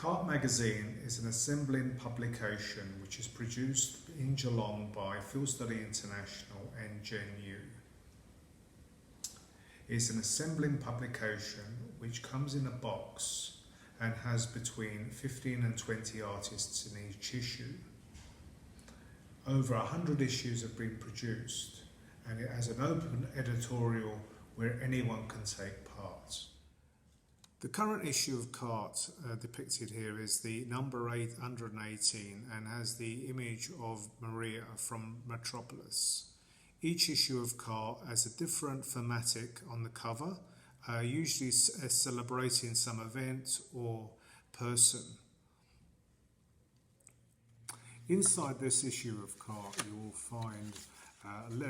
KART magazine is an assembling publication which is produced in Geelong by Fluxusstudy International and GenU. It's an assembling publication which comes in a box and has between 15 and 20 artists in each issue. Over 100 issues have been produced, and it has an open editorial where anyone can take part. The current issue of KART depicted here is the number 818 and has the image of Maria from Metropolis. Each issue of KART has a different thematic on the cover, usually celebrating some event or person. Inside this issue of KART you will find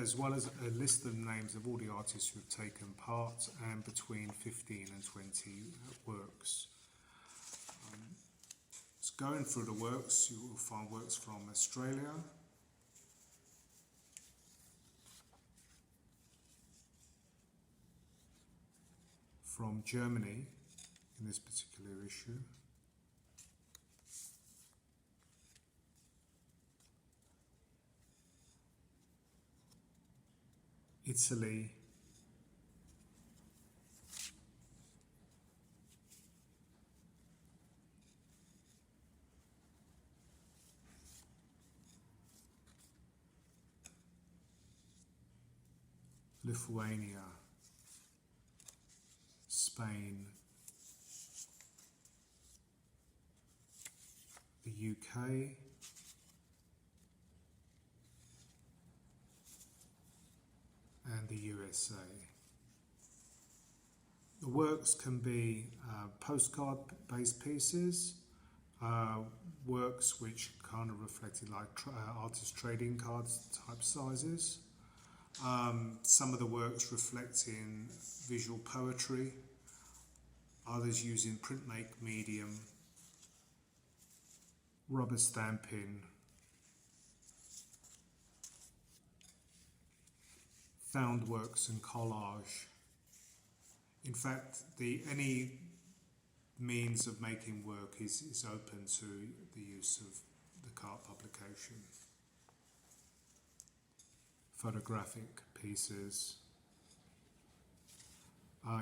as well as a list of names of all the artists who have taken part and between 15 and 20 works. So going through the works, you will find works from Australia, from Germany in this particular issue, Italy, Lithuania, Spain, the UK, and the USA. The works can be postcard-based pieces, works which kind of reflected like artist trading cards type sizes. Some of the works reflecting visual poetry, others using printmake medium, rubber stamping, found works and collage. In fact, any means of making work is open to the use of the KART publication. Photographic pieces.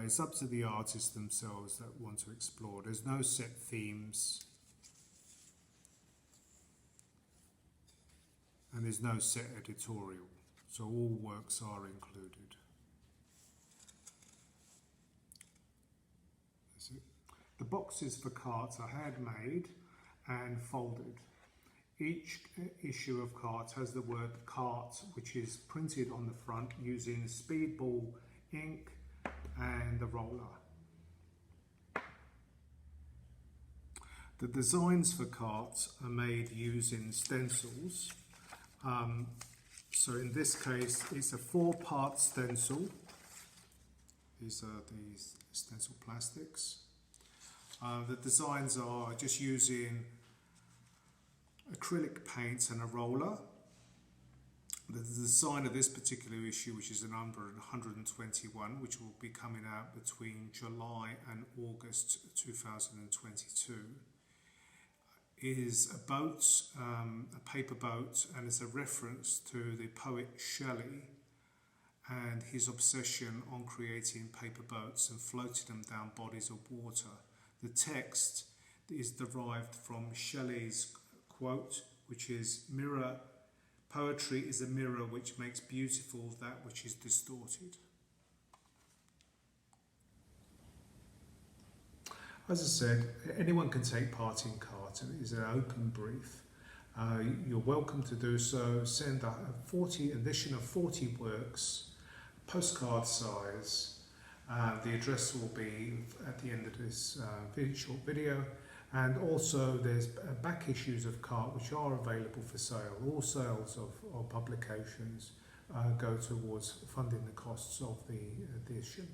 It's up to the artists themselves that want to explore. There's no set themes, and there's no set editorial. So all works are included. That's it. The boxes for KART are handmade and folded. Each issue of KART has the word KART, which is printed on the front using speedball ink and a roller. The designs for KART are made using stencils. So in this case, it's a 4-part stencil. These are the stencil plastics. The designs are just using acrylic paints and a roller. The design of this particular issue, which is the number 121, which will be coming out between July and August 2022, is a boat, a paper boat, and it's a reference to the poet Shelley and his obsession on creating paper boats and floating them down bodies of water. The text is derived from Shelley's quote, which is, poetry is a mirror which makes beautiful that which is distorted. As I said, anyone can take part in KART. It is an open brief. You're welcome to do so. Send a 40 edition of 40 works, postcard size. The address will be at the end of this short video. And also there's back issues of KART which are available for sale. All sales of publications go towards funding the costs of the issue.